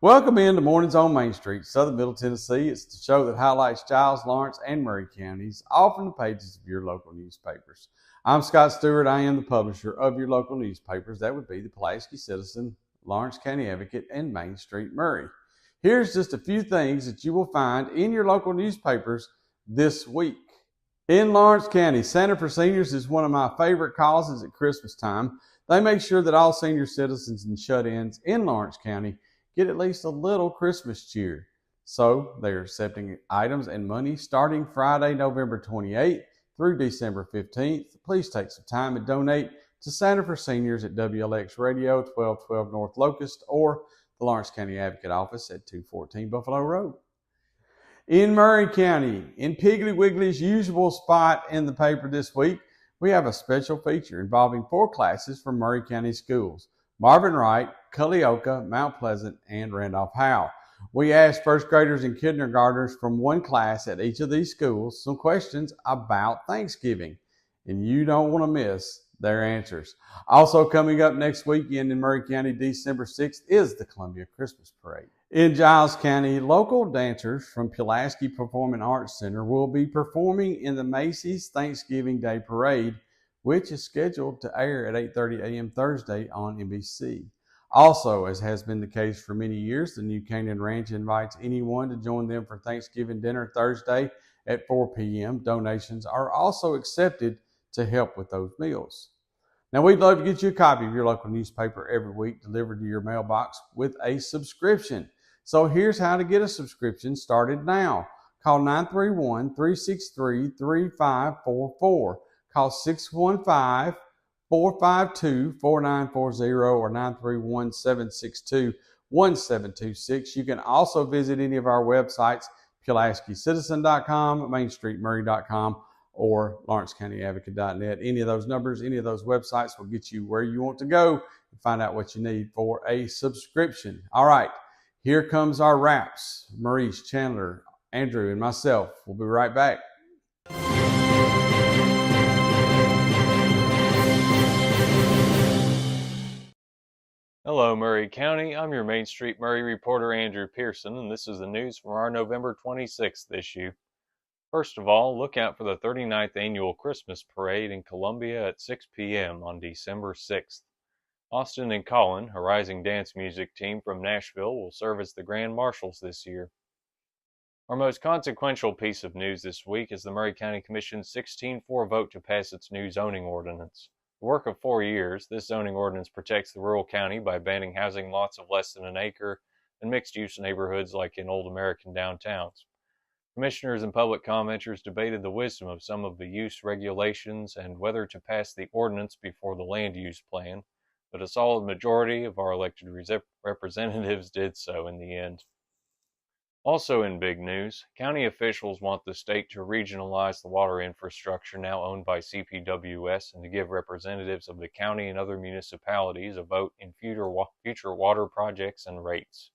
Welcome into Mornings on Main Street, Southern Middle Tennessee. It's the show that highlights Giles, Lawrence, and Maury counties, all from the pages of your local newspapers. I'm Scott Stewart. I am the publisher of your local newspapers. That would be the Pulaski Citizen, Lawrence County Advocate, and Main Street Maury. Here's just a few things that you will find in your local newspapers this week. In Lawrence County, Santa for Seniors is one of my favorite causes at Christmas time. They make sure that all senior citizens and shut-ins in Lawrence County get at least a little Christmas cheer. So they are accepting items and money starting Friday, November 28th through December 15th. Please take some time and donate to Santa for Seniors at WLX Radio, 1212 North Locust, or the Lawrence County Advocate Office at 214 Buffalo Road. In Maury County, in Piggly Wiggly's usual spot in the paper this week, we have a special feature involving 4 classes from Maury County schools: Marvin Wright, Culleoka, Mount Pleasant, and Randolph Howe. We asked first graders and kindergartners from one class at each of these schools some questions about Thanksgiving, and you don't want to miss their answers. Also coming up next weekend in Maury County, December 6th, is the Columbia Christmas Parade. In Giles County, local dancers from Pulaski Performing Arts Center will be performing in the Macy's Thanksgiving Day Parade, which is scheduled to air at 8:30 a.m. Thursday on NBC. Also, as has been the case for many years, the New Canaan Ranch invites anyone to join them for Thanksgiving dinner Thursday at 4 p.m. Donations are also accepted to help with those meals. Now, we'd love to get you a copy of your local newspaper every week delivered to your mailbox with a subscription. So here's how to get a subscription started now. Call 931-363-3544. Call 615-452-4940 or 931-762-1726. You can also visit any of our websites, PulaskiCitizen.com, MainStreetMaury.com, or LawrenceCountyAdvocate.net. Any of those numbers, any of those websites will get you where you want to go and find out what you need for a subscription. All right, here comes our wraps. Maurice, Chandler, Andrew, and myself will be right back. Hello, Maury County. I'm your Main Street Maury reporter, Andrew Pearson, and this is the news from our November 26th issue. First of all, look out for the 39th Annual Christmas Parade in Columbia at 6 p.m. on December 6th. Austin and Colin, a rising dance music team from Nashville, will serve as the Grand Marshals this year. Our most consequential piece of news this week is the Maury County Commission's 16-4 vote to pass its new zoning ordinance. The work of 4 years, this zoning ordinance protects the rural county by banning housing lots of less than an acre and mixed-use neighborhoods like in old American downtowns. Commissioners and public commenters debated the wisdom of some of the use regulations and whether to pass the ordinance before the land use plan, but a solid majority of our elected representatives did so in the end. Also in big news, county officials want the state to regionalize the water infrastructure now owned by CPWS and to give representatives of the county and other municipalities a vote in future water projects and rates.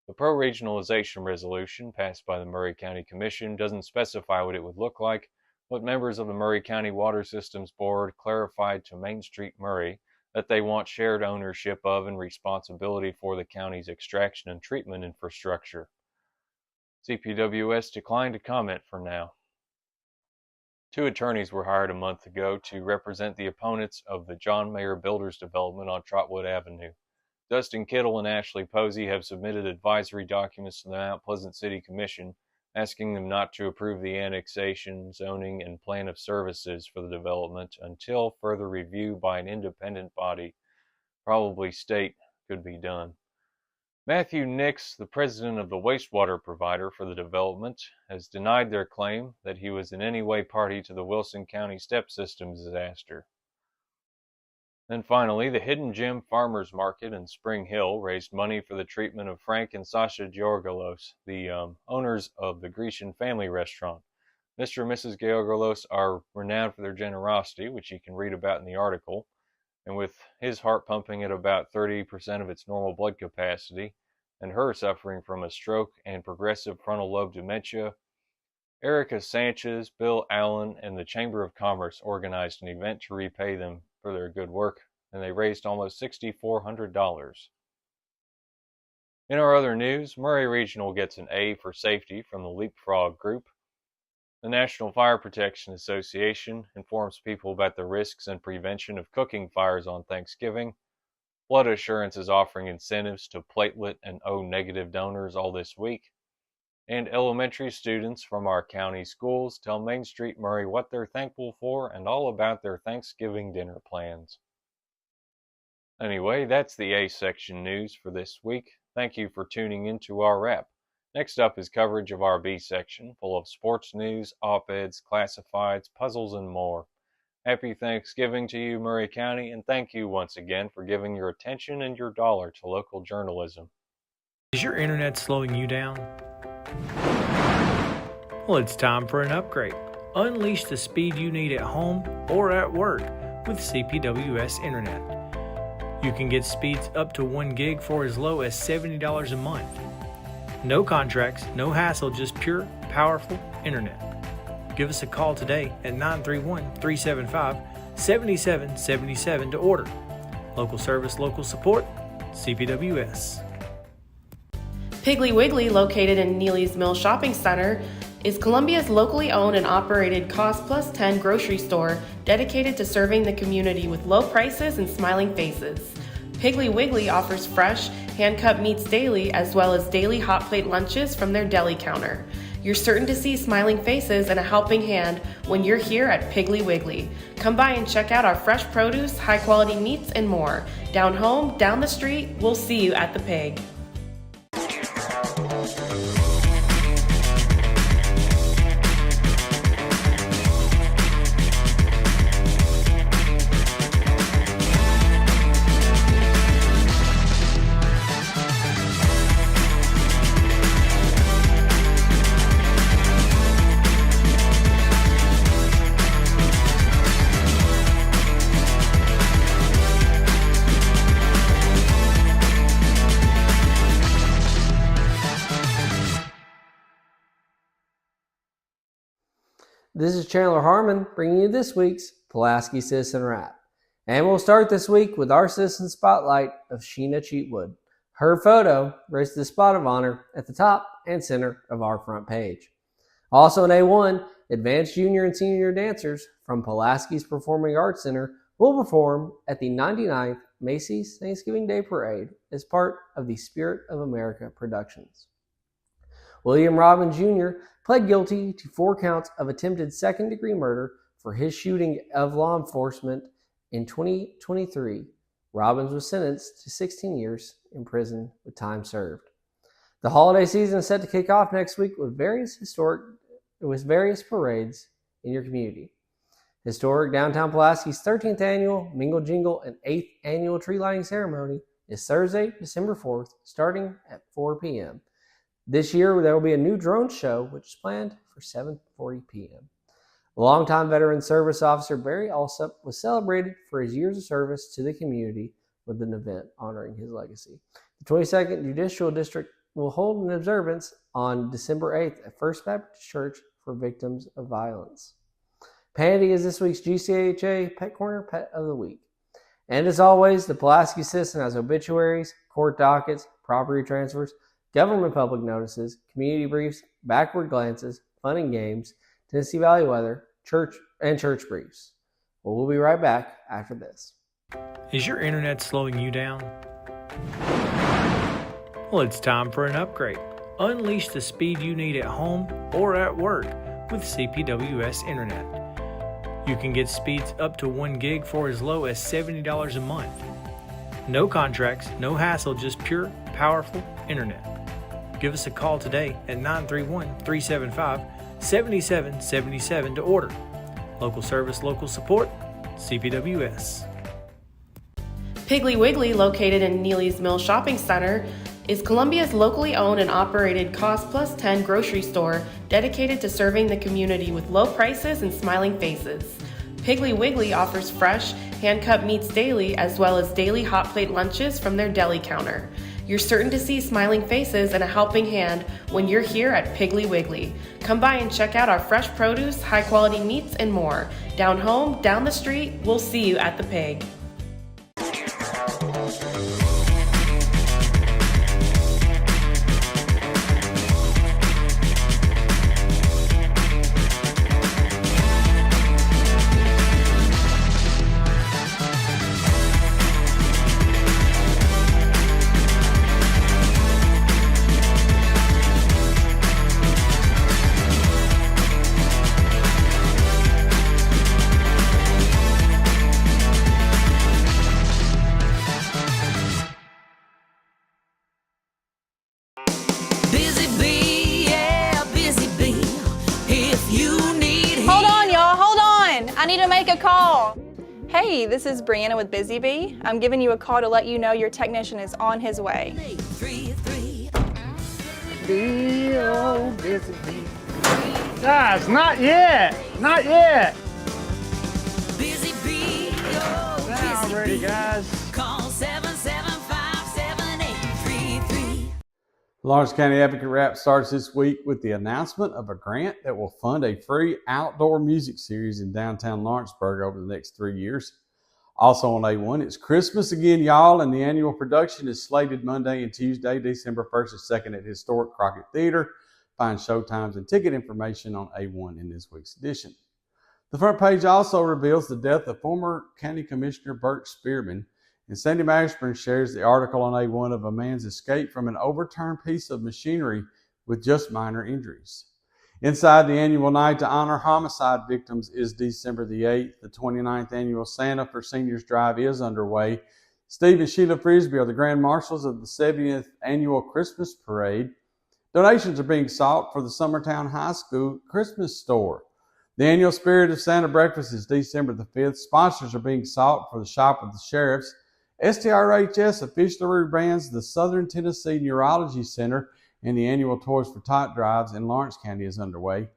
The pro-regionalization resolution passed by the Maury County Commission doesn't specify what it would look like, but members of the Maury County Water Systems Board clarified to Main Street Maury that they want shared ownership of and responsibility for the county's extraction and treatment infrastructure. CPWS declined to comment for now. 2 attorneys were hired a month ago to represent the opponents of the John Mayer Builders development on Trotwood Avenue. Dustin Kittle and Ashley Posey have submitted advisory documents to the Mount Pleasant City Commission, asking them not to approve the annexation, zoning, and plan of services for the development until further review by an independent body, probably state, could be done. Matthew Nix, the president of the wastewater provider for the development, has denied their claim that he was in any way party to the Wilson County step system disaster. Then finally, the Hidden Gem Farmers Market in Spring Hill raised money for the treatment of Frank and Sasha Georgalos, the owners of the Grecian family restaurant. Mr. and Mrs. Georgalos are renowned for their generosity, which you can read about in the article. And with his heart pumping at about 30% of its normal blood capacity, and her suffering from a stroke and progressive frontal lobe dementia, Erica Sanchez, Bill Allen, and the Chamber of Commerce organized an event to repay them for their good work, and they raised almost $6,400. In our other news, Maury Regional gets an A for safety from the Leapfrog Group. The National Fire Protection Association informs people about the risks and prevention of cooking fires on Thanksgiving. Blood Assurance is offering incentives to platelet and O-negative donors all this week. And elementary students from our county schools tell Main Street Maury what they're thankful for and all about their Thanksgiving dinner plans. Anyway, that's the A section news for this week. Thank you for tuning into our wrap. Next up is coverage of our B section, full of sports news, op-eds, classifieds, puzzles, and more. Happy Thanksgiving to you, Maury County, and thank you once again for giving your attention and your dollar to local journalism. Is your internet slowing you down? Well, it's time for an upgrade. Unleash the speed you need at home or at work with CPWS Internet. You can get speeds up to 1 gig for as low as $70 a month. No contracts, no hassle, just pure, powerful internet. Give us a call today at 931-375-7777 to order. Local service, local support, CPWS. Piggly Wiggly, located in Neely's Mill Shopping Center, is Columbia's locally owned and operated Cost Plus 10 grocery store dedicated to serving the community with low prices and smiling faces. Piggly Wiggly offers fresh, hand-cut meats daily as well as daily hot plate lunches from their deli counter. You're certain to see smiling faces and a helping hand when you're here at Piggly Wiggly. Come by and check out our fresh produce, high-quality meats, and more. Down home, down the street, we'll see you at the Pig. This is Chandler Harmon bringing you this week's Pulaski Citizen Wrap. And we'll start this week with our Citizen Spotlight of Sheena Cheatwood. Her photo raised the spot of honor at the top and center of our front page. Also in A1, advanced junior and senior dancers from Pulaski's Performing Arts Center will perform at the 99th Macy's Thanksgiving Day Parade as part of the Spirit of America Productions. William Robbins Jr. pled guilty to 4 counts of attempted second-degree murder for his shooting of law enforcement in 2023. Robbins was sentenced to 16 years in prison with time served. The holiday season is set to kick off next week with various parades in your community. Historic Downtown Pulaski's 13th annual Mingle Jingle and 8th annual tree lighting ceremony is Thursday, December 4th, starting at 4 p.m. This year, there will be a new drone show, which is planned for 7:40 p.m. Longtime veteran service officer Barry Alsop was celebrated for his years of service to the community with an event honoring his legacy. The 22nd Judicial District will hold an observance on December 8th at First Baptist Church for victims of violence. Pandy is this week's GCHA Pet Corner Pet of the Week. And as always, the Pulaski Citizen has obituaries, court dockets, property transfers, government public notices, community briefs, backward glances, fun and games, Tennessee Valley weather, church briefs. Well, we'll be right back after this. Is your internet slowing you down? Well, it's time for an upgrade. Unleash the speed you need at home or at work with CPWS Internet. You can get speeds up to 1 gig for as low as $70 a month. No contracts, no hassle, just pure, powerful internet. Give us a call today at 931-375-7777 to order. Local service, local support, CPWS. Piggly Wiggly, located in Neely's Mill Shopping Center, is Columbia's locally owned and operated Cost Plus 10 grocery store dedicated to serving the community with low prices and smiling faces. Piggly Wiggly offers fresh, hand-cut meats daily as well as daily hot plate lunches from their deli counter. You're certain to see smiling faces and a helping hand when you're here at Piggly Wiggly. Come by and check out our fresh produce, high-quality meats, and more. Down home, down the street, we'll see you at the Pig. need to make a call. Hey, this is Brianna with Busy Bee. I'm giving you a call to let you know your technician is on his way. Busy Bee. Guys, not yet. Not yet. Busy Bee, Not ready, guys. Call 775-7833. Lawrence County Advocate Wrap starts this week with the announcement of a grant that will fund a free outdoor music series in downtown Lawrenceburg over the next 3 years. Also on A1, it's Christmas again, y'all, and the annual production is slated Monday and Tuesday, December 1st and 2nd at Historic Crockett Theater. Find showtimes and ticket information on A1 in this week's edition. The front page also reveals the death of former County Commissioner Bert Spearman, and Sandy Mashburn shares the article on A1 of a man's escape from an overturned piece of machinery with just minor injuries. Inside the annual night to honor homicide victims is December the 8th. The 29th annual Santa for Seniors Drive is underway. Steve and Sheila Frisbee are the Grand Marshals of the 70th annual Christmas Parade. Donations are being sought for the Summertown High School Christmas store. The annual Spirit of Santa breakfast is December the 5th. Sponsors are being sought for the Shop of the Sheriffs. STRHS officially rebrands the Southern Tennessee Neurology Center, and the annual Toys for Tot drives in Lawrence County is underway.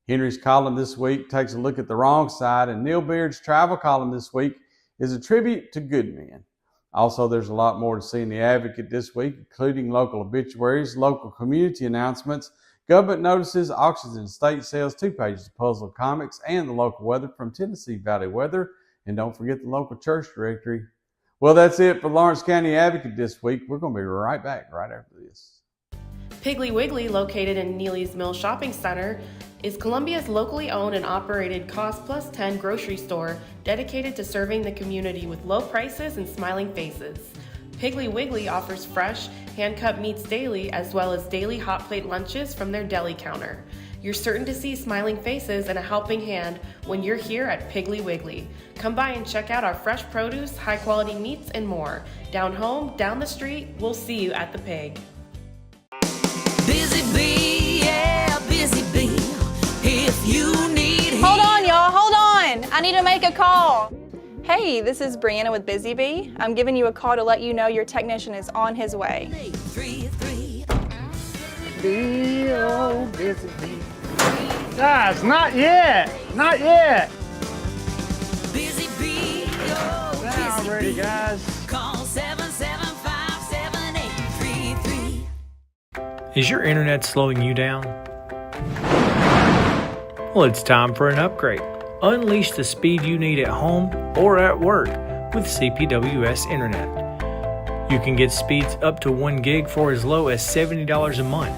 Henry's column this week takes a look at the wrong side, and Neil Beard's travel column this week is a tribute to good men. Also, there's a lot more to see in the Advocate this week, including local obituaries, local community announcements, government notices, auctions and estate sales, 2 pages of puzzle comics, and the local weather from Tennessee Valley Weather. And don't forget the local church directory. Well, that's it for Lawrence County Advocate this week. We're going to be right back right after this. Piggly Wiggly, located in Neely's Mill Shopping Center, is Columbia's locally owned and operated Cost Plus 10 grocery store dedicated to serving the community with low prices and smiling faces. Piggly Wiggly offers fresh, hand-cut meats daily, as well as daily hot plate lunches from their deli counter. You're certain to see smiling faces and a helping hand when you're here at Piggly Wiggly. Come by and check out our fresh produce, high-quality meats, and more. Down home, down the street, we'll see you at the Pig. Busy Bee, yeah, Busy Bee. If you need Hold on, y'all, hold on. I need to make a call. Hey, this is Brianna with Busy Bee. I'm giving you a call to let you know your technician is on his way. 833. Busy Bee. Guys, not yet. Not yet. Busy Bee, Not Busy ready, Bee. guys. Call 775-7833. Is your internet slowing you down? Well, it's time for an upgrade. Unleash the speed you need at home or at work with CPWS Internet. You can get speeds up to 1 gig for as low as $70 a month.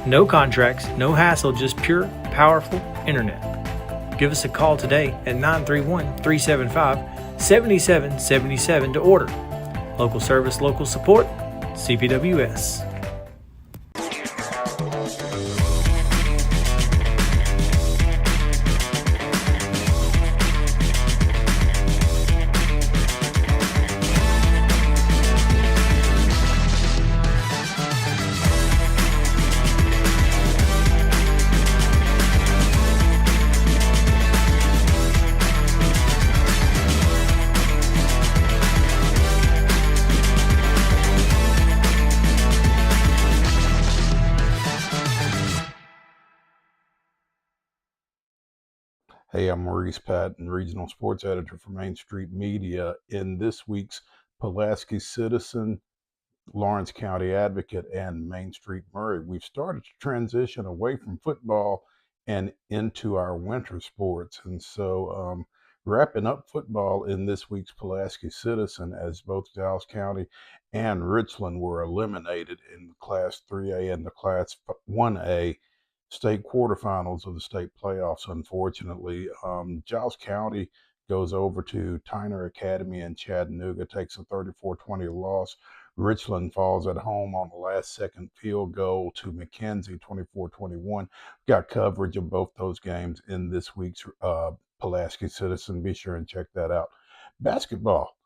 No contracts, no hassle, just pure, powerful internet. Give us a call today at 931-375-7777 to order. Local service, local support, CPWS. Hey, I'm Maurice Patton, Regional Sports Editor for Main Street Media. In this week's Pulaski Citizen, Lawrence County Advocate, and Main Street Maury, we've started to transition away from football and into our winter sports. And so wrapping up football in this week's Pulaski Citizen, as both Giles County and Richland were eliminated in the Class 3A and the Class 1A state quarterfinals of the state playoffs. Unfortunately, Giles County goes over to Tyner Academy in Chattanooga, takes a 34-20 loss. Richland falls at home on the last second field goal to McKenzie, 24-21. Got coverage of both those games in this week's Pulaski Citizen. Be sure and check that out. Basketball.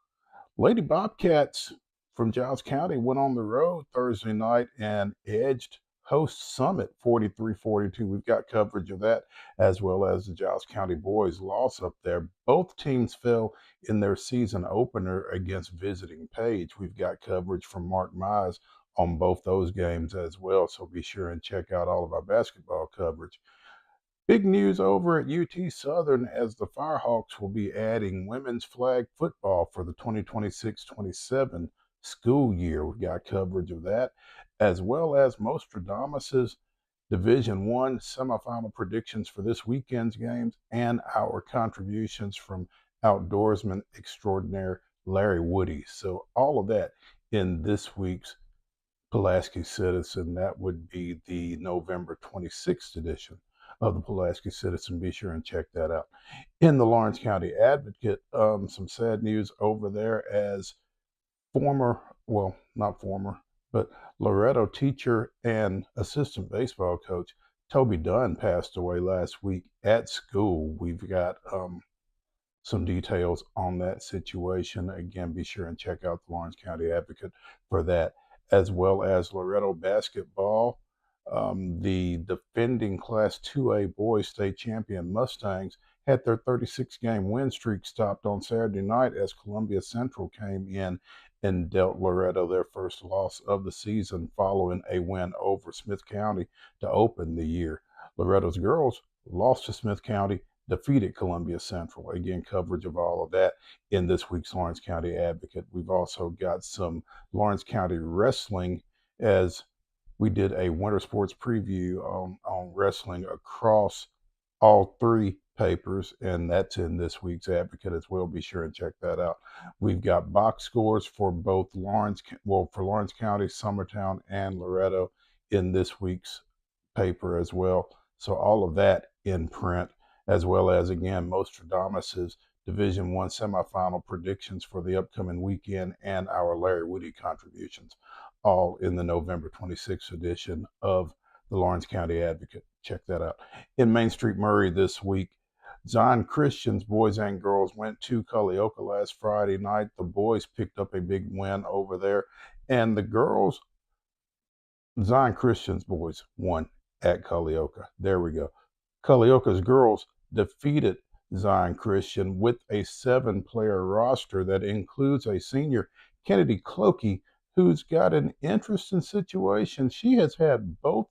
Lady Bobcats from Giles County went on the road Thursday night and edged host Summit 43-42. We've got coverage of that, as well as the Giles County boys loss up there. Both teams fell in their season opener against visiting Page. We've got coverage from Mark Mize on both those games as well, so be sure and check out all of our basketball coverage. Big news over at UT Southern as the Firehawks will be adding women's flag football for the 2026-27 school year. We've got coverage of that, as well as Nostradamus's Division I semifinal predictions for this weekend's games and our contributions from outdoorsman extraordinaire Larry Woody. So all of that in this week's Pulaski Citizen. That would be the November 26th edition of the Pulaski Citizen. Be sure and check that out. In the Lawrence County Advocate, some sad news over there as Loretto teacher and assistant baseball coach Toby Dunn passed away last week at school. We've got some details on that situation. Again, be sure and check out the Lawrence County Advocate for that, as well as Loretto basketball. The defending Class 2A boys state champion Mustangs had their 36-game win streak stopped on Saturday night as Columbia Central came in and dealt Loretto their first loss of the season following a win over Smith County to open the year. Loretto's girls lost to Smith County, defeated Columbia Central. Again, coverage of all of that in this week's Lawrence County Advocate. We've also got some Lawrence County wrestling as we did a winter sports preview on wrestling across all three papers, and that's in this week's Advocate as well. Be sure and check that out. We've got box scores for both Lawrence County, Summertown, and Loretto in this week's paper as well. So all of that in print, as well as, again, Nostradamus's Division I semifinal predictions for the upcoming weekend and our Larry Woody contributions, all in the November 26th edition of the Lawrence County Advocate. Check that out. In Main Street Maury this week, Zion Christian's boys and girls went to Culleoka last Friday night. The boys picked up a big win over there, and the girls, Zion Christian's boys, won at Culleoka. There we go. Culleoka's girls defeated Zion Christian with a 7-player roster that includes a senior, Kennedy Clokey, who's got an interesting situation. She has had both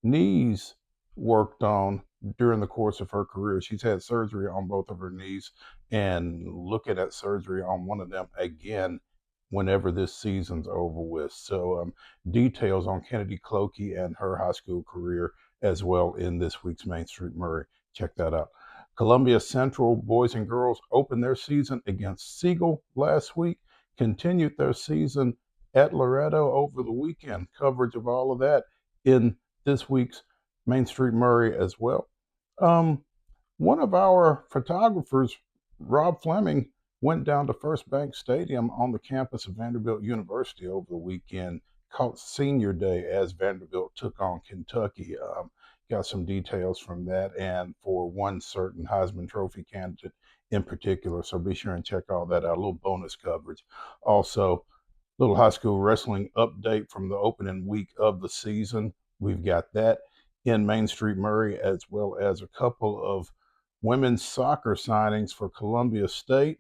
knees worked on during the course of her career. She's had surgery on both of her knees and looking at surgery on one of them again whenever this season's over with. So details on Kennedy Clokey and her high school career as well in this week's Main Street Maury. Check that out. Columbia Central boys and girls opened their season against Siegel last week, continued their season at Loretto over the weekend. Coverage of all of that in this week's Main Street Maury as well. One of our photographers, Rob Fleming, went down to First Bank Stadium on the campus of Vanderbilt University over the weekend, called Senior Day, as Vanderbilt took on Kentucky. Got some details from that, and for one certain Heisman Trophy candidate in particular. So be sure and check all that out. A little bonus coverage. Also, little high school wrestling update from the opening week of the season. We've got that in Main Street Maury, as well as a couple of women's soccer signings for Columbia State.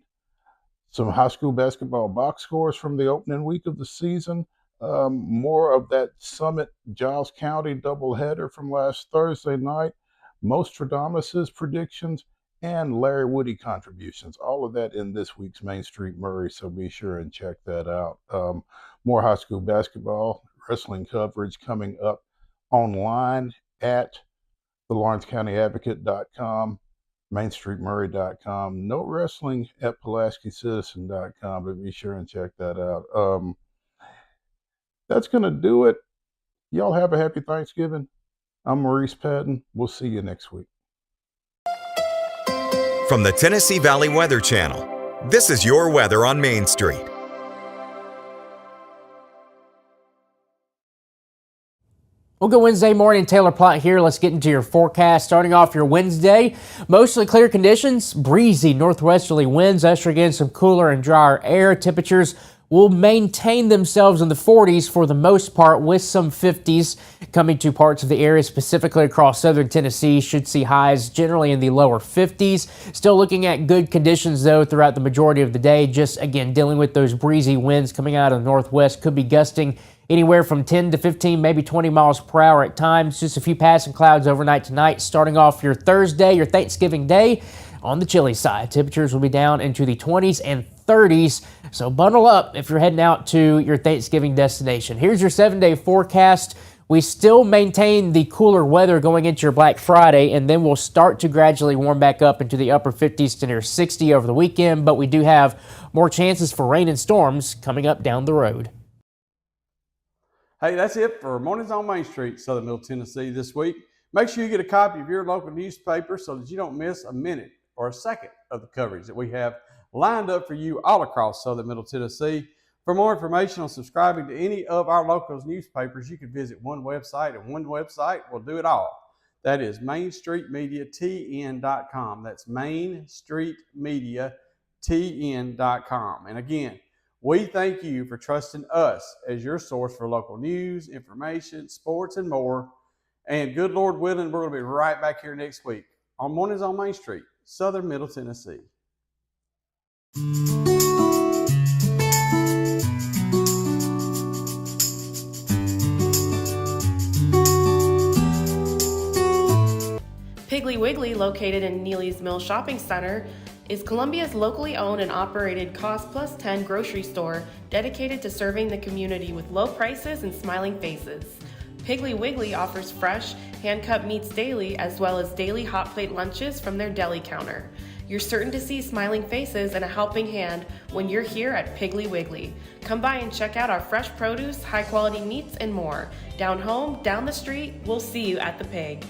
Some high school basketball box scores from the opening week of the season. More of that Summit Giles County doubleheader from last Thursday night. Nostradamus's predictions and Larry Woody contributions. All of that in this week's Main Street Maury, so be sure and check that out. More high school basketball wrestling coverage coming up online at the LawrenceCountyAdvocate.com, MainStreetMaury.com. No wrestling at PulaskiCitizen.com, but be sure and check that out. That's going to do it. Y'all have a happy Thanksgiving. I'm Maurice Patton. We'll see you next week. From the Tennessee Valley Weather Channel, this is your weather on Main Street. Well, good Wednesday morning. Taylor Plott here. Let's get into your forecast. Starting off your Wednesday, mostly clear conditions, breezy northwesterly winds ushering in some cooler and drier air. Temperatures will maintain themselves in the 40s for the most part, with some 50s coming to parts of the area, specifically across southern Tennessee. Should see highs generally in the lower 50s. Still looking at good conditions, though, throughout the majority of the day. Just, again, dealing with those breezy winds coming out of the northwest. Could be gusting anywhere from 10 to 15, maybe 20 miles per hour at times. Just a few passing clouds overnight tonight. Starting off your Thursday, your Thanksgiving Day, on the chilly side. Temperatures will be down into the 20s and 30s, so bundle up if you're heading out to your Thanksgiving destination. Here's your 7-day forecast. We still maintain the cooler weather going into your Black Friday, and then we'll start to gradually warm back up into the upper 50s to near 60 over the weekend, but we do have more chances for rain and storms coming up down the road. Hey, that's it for Mornings on Main Street, Southern Middle Tennessee this week. Make sure you get a copy of your local newspaper so that you don't miss a minute or a second of the coverage that we have lined up for you all across Southern Middle Tennessee. For more information on subscribing to any of our local newspapers, you can visit one website, and one website will do it all. That is MainStreetMediaTN.com. That's MainStreetMediaTN.com. And again, we thank you for trusting us as your source for local news, information, sports, and more. And good Lord willing, we're going to be right back here next week on Mornings on Main Street, Southern Middle Tennessee. Piggly Wiggly, located in Neely's Mill Shopping Center, is Columbia's locally owned and operated Cost Plus 10 grocery store dedicated to serving the community with low prices and smiling faces. Piggly Wiggly offers fresh, hand-cut meats daily, as well as daily hot plate lunches from their deli counter. You're certain to see smiling faces and a helping hand when you're here at Piggly Wiggly. Come by and check out our fresh produce, high-quality meats, and more. Down home, down the street, we'll see you at the Pig.